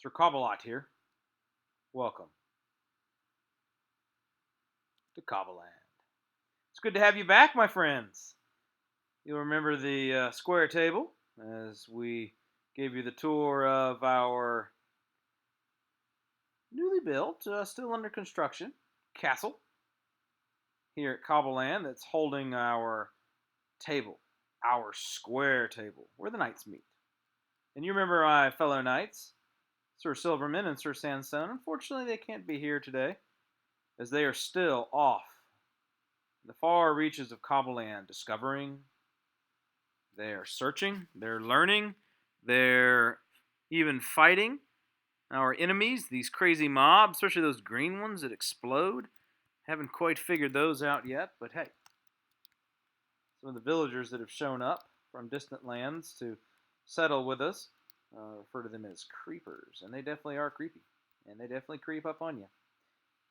SirCobblelot here. Welcome to Cobbleland. It's good to have you back, my friends. You'll remember the square table as we gave you the tour of our newly built, still under construction, castle here at Cobbleland that's holding our table, our square table, where the knights meet. And you remember my fellow knights, Sir Silverman and Sir Sandstone. Unfortunately, they can't be here today, as they are still off in the far reaches of Cobbleland, discovering, they're searching, they're learning, they're even fighting our enemies, these crazy mobs, especially those green ones that explode. Haven't quite figured those out yet, but hey, some of the villagers that have shown up from distant lands to settle with us refer to them as creepers, and they definitely are creepy, and they definitely creep up on you.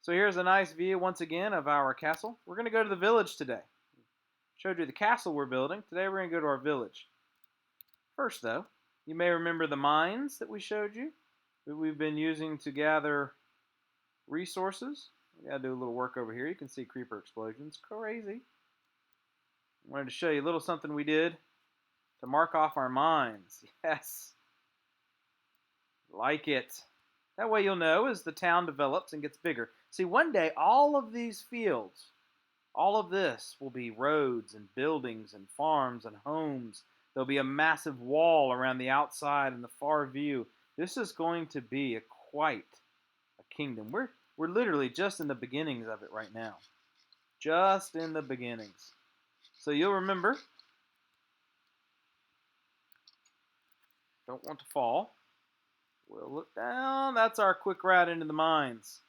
So here's a nice view once again of our castle. We're going to go to the village today. Showed you the castle we're building. Today we're going to go to our village. First though, you may remember the mines that we showed you that we've been using to gather resources. We got to do a little work over here. You can see creeper explosions. Crazy. I wanted to show you a little something we did to mark off our mines. Yes. Like it. That way you'll know as the town develops and gets bigger. See, one day all of these fields, all of this will be roads and buildings and farms and homes. There'll be a massive wall around the outside and the far view. This is going to be quite a kingdom. We're literally just in the beginnings of it right now. Just in the beginnings. So you'll remember, don't want to fall. We'll look down. That's our quick route into the mines,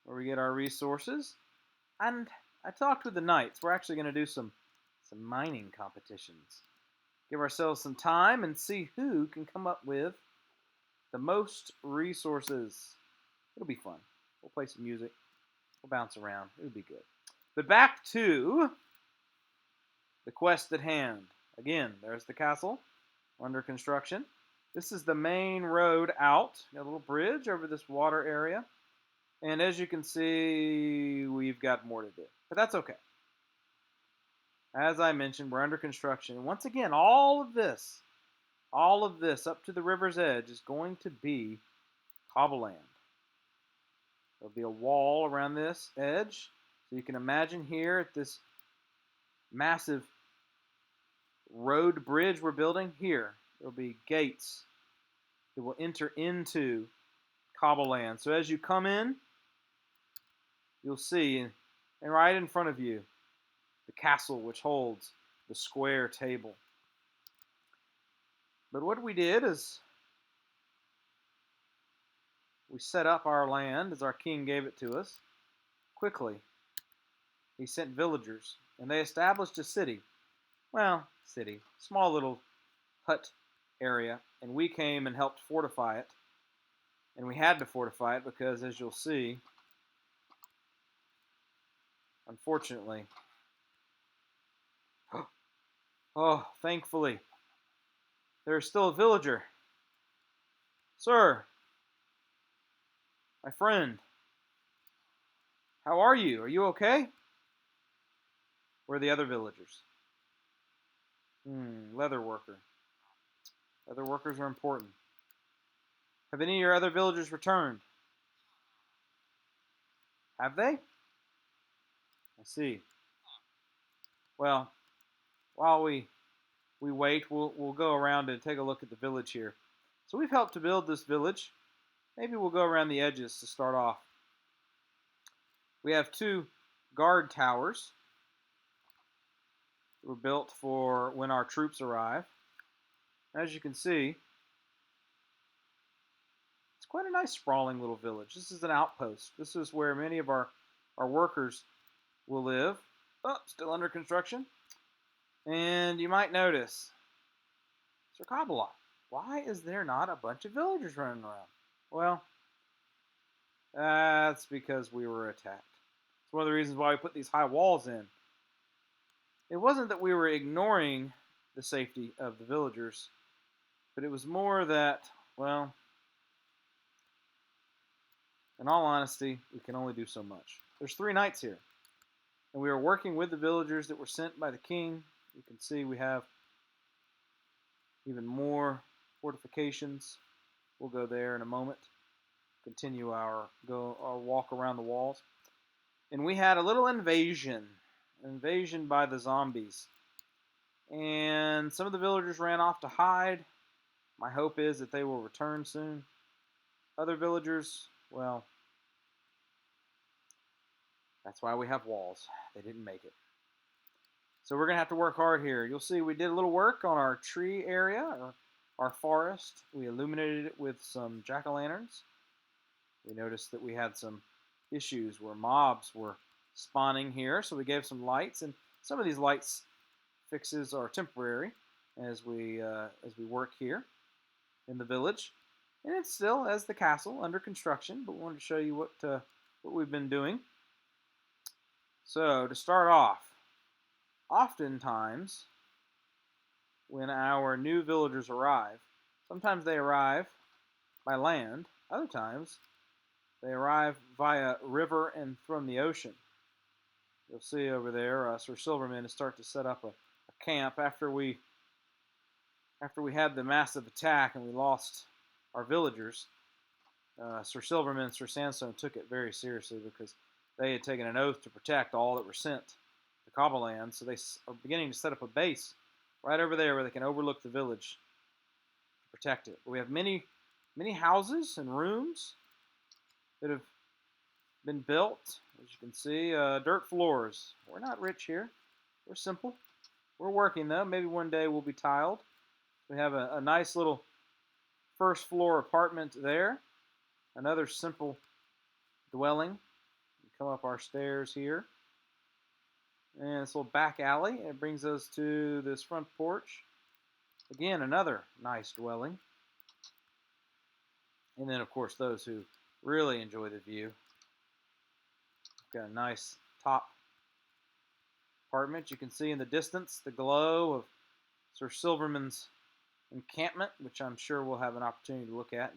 where we get our resources. And I talked with the knights. We're actually going to do some mining competitions. Give ourselves some time and see who can come up with the most resources. It'll be fun. We'll play some music. We'll bounce around. It'll be good. But back to the quest at hand. Again, there's the castle under construction. This is the main road out. Got a little bridge over this water area. And as you can see, we've got more to do. But that's okay. As I mentioned, we're under construction. And once again, all of this up to the river's edge is going to be Cobbleland. There'll be a wall around this edge. So you can imagine here at this massive road bridge we're building here, there'll be gates that will enter into Cobbleland. So as you come in, you'll see, and right in front of you, the castle which holds the square table. But what we did is we set up our land as our king gave it to us quickly. He sent villagers, and they established a city. Well, city, small little hut area, and we came and helped fortify it. And we had to fortify it because, as you'll see, unfortunately, thankfully, there's still a villager. Sir, my friend, how are you? Are you okay? Where are the other villagers? Leather worker. Leather workers are important. Have any of your other villagers returned? Have they? I see. Well, while we wait, we'll go around and take a look at the village here. So we've helped to build this village. Maybe we'll go around the edges to start off. We have 2 guard towers that were built for when our troops arrive. As you can see, it's quite a nice sprawling little village. This is an outpost. This is where many of our workers will live. Oh, still under construction. And you might notice, SirCobblelot, why is there not a bunch of villagers running around? Well, that's because we were attacked. It's one of the reasons why we put these high walls in. It wasn't that we were ignoring the safety of the villagers, but it was more that, well, in all honesty, we can only do so much. There's 3 knights here, and we are working with the villagers that were sent by the king. You can see we have even more fortifications. We'll go there in a moment. Continue our walk around the walls. And we had a little invasion by the zombies. And some of the villagers ran off to hide. My hope is that they will return soon. Other villagers, well, that's why we have walls. They didn't make it. So we're going to have to work hard here. You'll see we did a little work on our tree area, or our forest. We illuminated it with some jack-o'-lanterns. We noticed that we had some issues where mobs were spawning here, so we gave some lights, and some of these lights fixes are temporary as we work here in the village. And it's still, as the castle, under construction, but we wanted to show you what we've been doing. So, to start off, oftentimes, when our new villagers arrive, sometimes they arrive by land, other times they arrive via river and from the ocean. You'll see over there, Sir Silverman is starting to set up a camp after we had the massive attack and we lost our villagers. Sir Silverman and Sir Sandstone took it very seriously because they had taken an oath to protect all that were sent to Cobbleland, so they are beginning to set up a base right over there where they can overlook the village to protect it. But we have many houses and rooms that have been built. As you can see, dirt floors. We're not rich here. We're simple. We're working, though. Maybe one day we'll be tiled. We have a nice little first floor apartment there. Another simple dwelling. You come up our stairs here. And this little back alley. It brings us to this front porch. Again, another nice dwelling. And then, of course, those who really enjoy the view. Got a nice top apartment. You can see in the distance the glow of Sir Silverman's encampment, which I'm sure we'll have an opportunity to look at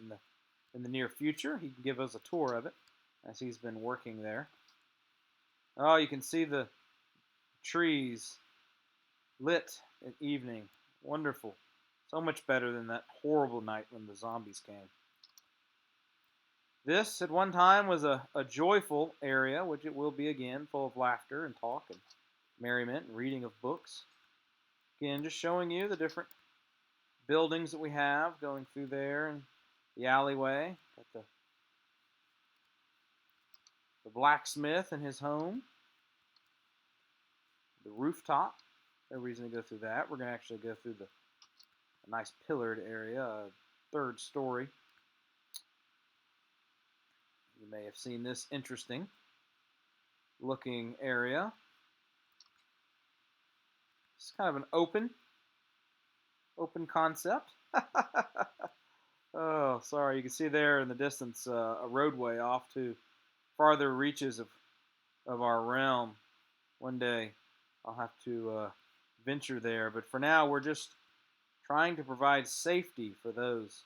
in the near future. He can give us a tour of it as he's been working there. Oh, you can see the trees lit at evening. Wonderful. So much better than that horrible night when the zombies came. This, at one time, was a joyful area, which it will be again, full of laughter and talk and merriment and reading of books. Again, just showing you the different buildings that we have going through there and the alleyway. Got the blacksmith and his home. The rooftop. No reason to go through that. We're going to actually go through a nice pillared area, a third story. You may have seen this interesting looking area. It's kind of an open concept. Oh, sorry. You can see there in the distance a roadway off to farther reaches of our realm. One day I'll have to venture there. But for now, we're just trying to provide safety for those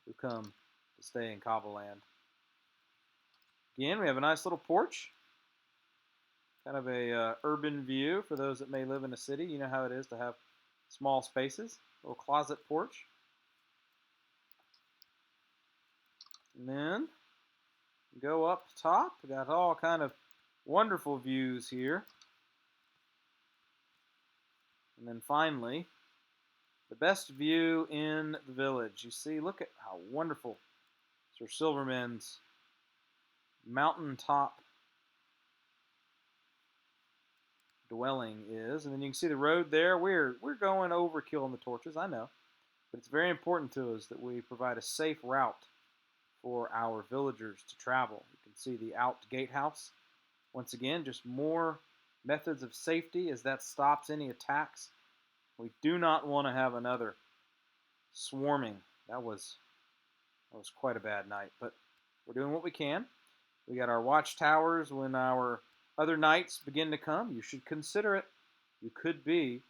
who come to stay in Cobbleland. Again, we have a nice little porch. Kind of a urban view for those that may live in a city. You know how it is to have small spaces. Little closet porch. And then go up top. We got all kind of wonderful views here. And then finally, the best view in the village. You see, look at how wonderful Sir Silverman's mountaintop dwelling is. And then you can see the road there. We're going overkill on the torches, I know. But it's very important to us that we provide a safe route for our villagers to travel. You can see the out gatehouse. Once again, just more methods of safety as that stops any attacks. We do not want to have another swarming. That was quite a bad night, but we're doing what we can. We got our watchtowers. When our other knights begin to come, you should consider it. You could be,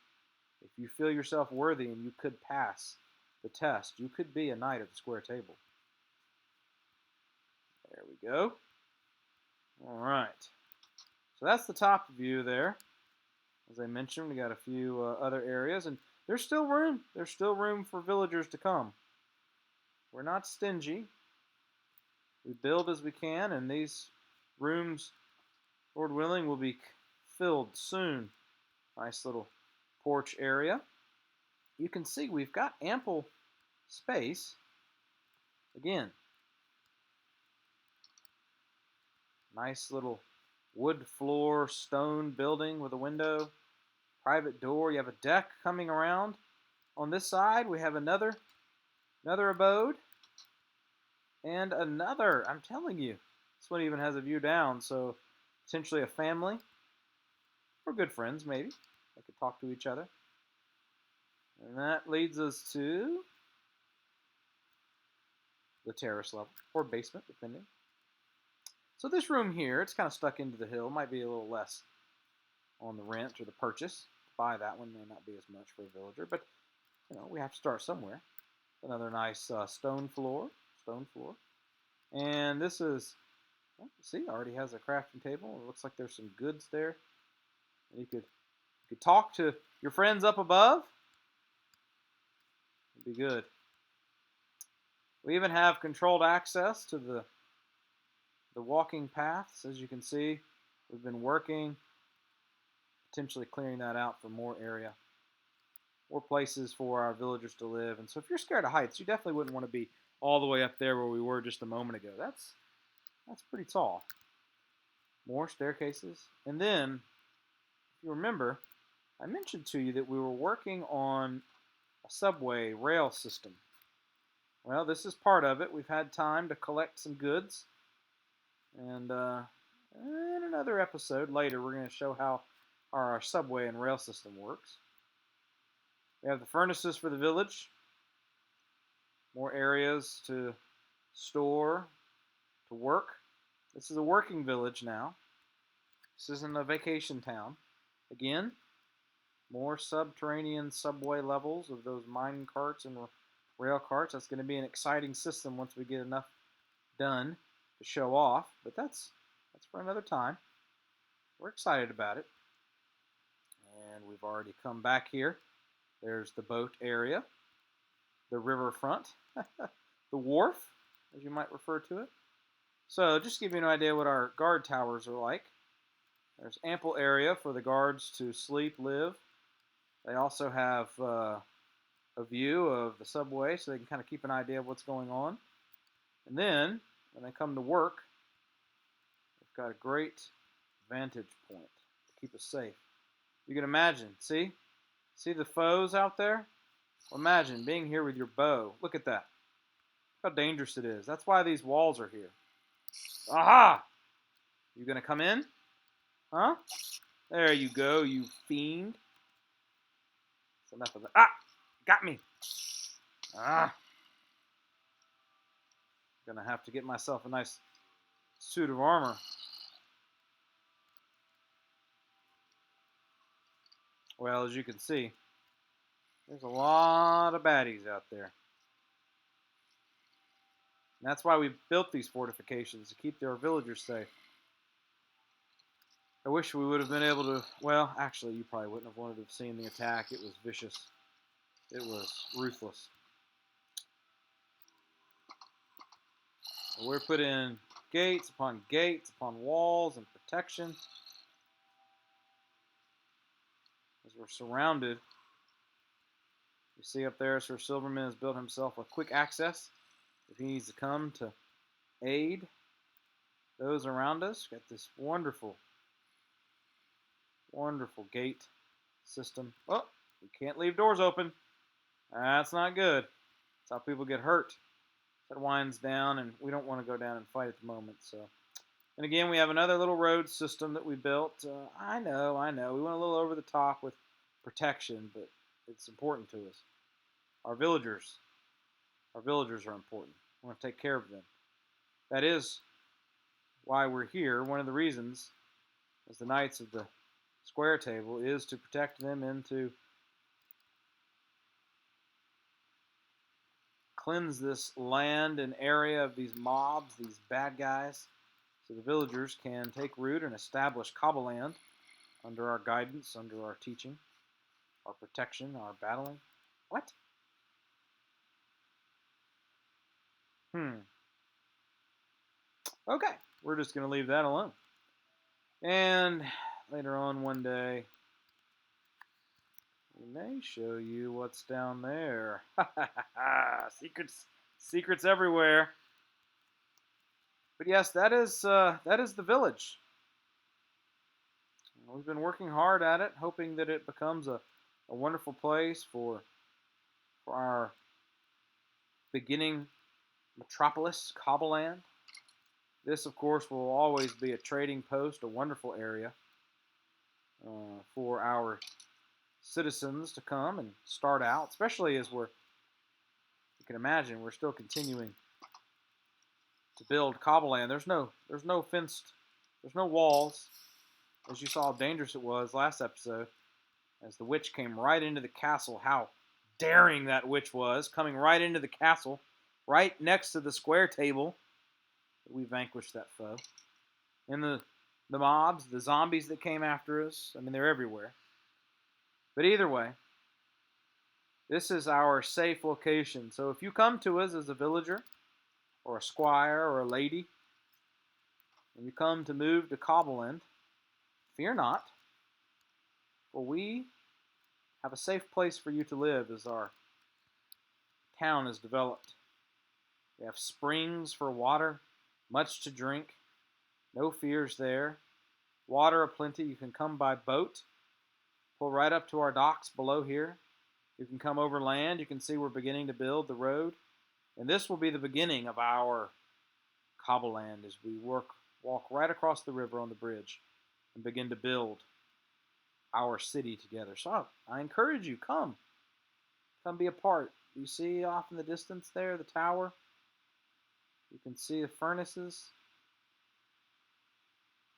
if you feel yourself worthy and you could pass the test, you could be a knight of the square table. There we go. All right. So that's the top view there. As I mentioned, we got a few other areas, and there's still room. There's still room for villagers to come. We're not stingy. We build as we can, and these rooms, Lord willing, will be filled soon. Nice little porch area. You can see we've got ample space. Again, nice little wood floor, stone building with a window, private door. You have a deck coming around. On this side, we have another abode. And another, I'm telling you, this one even has a view down, so potentially a family or good friends, maybe. They could talk to each other. And that leads us to the terrace level or basement, depending. So this room here, it's kind of stuck into the hill. Might be a little less on the rent or the purchase. Buy that one may not be as much for a villager, but you know we have to start somewhere. Another nice stone floor. And this is, well, see, already has a crafting table. It looks like there's some goods there. And you could talk to your friends up above. It'd be good. We even have controlled access to the walking paths. As you can see, we've been working, potentially clearing that out for more area, more places for our villagers to live. And so if you're scared of heights, you definitely wouldn't want to be all the way up there where we were just a moment ago. That's pretty tall. More staircases. And then, if you remember, I mentioned to you that we were working on a subway rail system. Well, this is part of it. We've had time to collect some goods. And in another episode later, we're going to show how our subway and rail system works. We have the furnaces for the village. More areas to store, to work. This is a working village now. This isn't a vacation town. Again, more subterranean subway levels of those mine carts and rail carts. That's going to be an exciting system once we get enough done to show off. But that's for another time. We're excited about it. And we've already come back here. There's the boat area, the riverfront, the wharf, as you might refer to it. So just to give you an idea what our guard towers are like. There's ample area for the guards to sleep, live. They also have a view of the subway so they can kind of keep an idea of what's going on. And then, when they come to work, they've got a great vantage point to keep us safe. You can imagine, see the foes out there? Well, imagine being here with your bow. Look at that. Look how dangerous it is. That's why these walls are here. Aha! You gonna come in? Huh? There you go, you fiend. That's enough of that. Ah! Got me. Ah! Gonna have to get myself a nice suit of armor. Well, as you can see, there's a lot of baddies out there. And that's why we built these fortifications, to keep their villagers safe. I wish we would have been able to, well, actually, you probably wouldn't have wanted to have seen the attack. It was vicious. It was ruthless. We're putting in gates upon walls and protection. As we're surrounded. You see up there, Sir Silverman has built himself a quick access if he needs to come to aid those around us. Got this wonderful gate system. Oh, we can't leave doors open. That's not good. That's how people get hurt. That winds down, and we don't want to go down and fight at the moment. So, and again, we have another little road system that we built. I know. We went a little over the top with protection, but it's important to us. Our villagers are important. We want to take care of them. That is why we're here. One of the reasons, as the Knights of the Square Table, is to protect them and to cleanse this land and area of these mobs, these bad guys, so the villagers can take root and establish Cobbleland under our guidance, under our teaching, our protection, our battling. What? Okay, we're just going to leave that alone. And later on one day, we may show you what's down there. Secrets everywhere. But yes, that is the village. We've been working hard at it, hoping that it becomes a wonderful place for our beginning metropolis, Cobbleland. This, of course, will always be a trading post, a wonderful area for our citizens to come and start out, especially as you can imagine, we're still continuing to build Cobbleland. There's no fenced, there's no walls. As you saw how dangerous it was last episode, as the witch came right into the castle. How daring that witch was, coming right into the castle, right next to the square table. We vanquished that foe. And the mobs, the zombies that came after us, I mean, they're everywhere. But either way, this is our safe location. So if you come to us as a villager, or a squire, or a lady, and you come to move to Cobbleland, fear not, for we have a safe place for you to live as our town is developed. We have springs for water, much to drink, no fears there. Water aplenty. You can come by boat, pull right up to our docks below here. You can come over land. You can see we're beginning to build the road. And this will be the beginning of our Cobbleland as we walk right across the river on the bridge and begin to build our city together. So I encourage you, come be a part. You see off in the distance there, the tower? You can see the furnaces.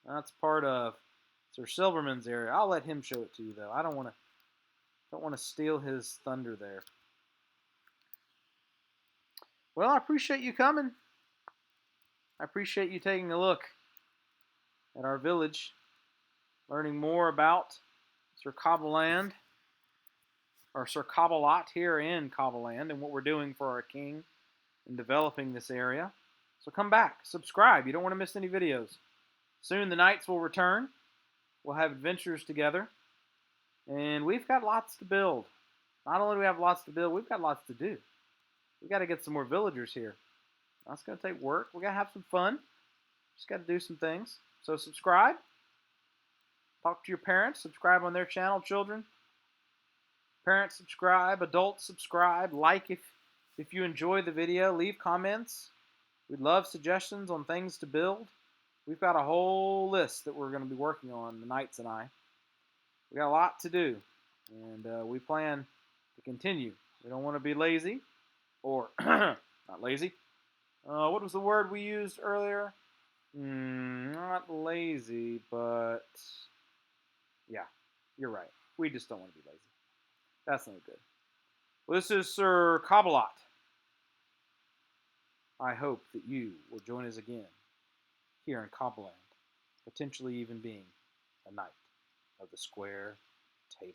That's part of Sir Silverman's area. I'll let him show it to you, though. I don't want to steal his thunder there. Well, I appreciate you coming. I appreciate you taking a look at our village, learning more about SirCobblelland, or SirCobblelot here in Cobbleland, and what we're doing for our king in developing this area. So come back, subscribe. You don't want to miss any videos. Soon the knights will return. We'll have adventures together. And we've got lots to build. Not only do we have lots to build, we've got lots to do. We've got to get some more villagers here. That's going to take work. We've got to have some fun. Just got to do some things. So subscribe. Talk to your parents. Subscribe on their channel, children. Parents, subscribe. Adults, subscribe. Like if you enjoy the video. Leave comments. We'd love suggestions on things to build. We've got a whole list that we're going to be working on, the Knights and I. We got a lot to do, and we plan to continue. We don't want to be lazy, or not lazy. What was the word we used earlier? Not lazy, but yeah, you're right. We just don't want to be lazy. That's not good. Well, this is SirCobblelot. I hope that you will join us again here in Cobbleland, potentially even being a knight of the square table.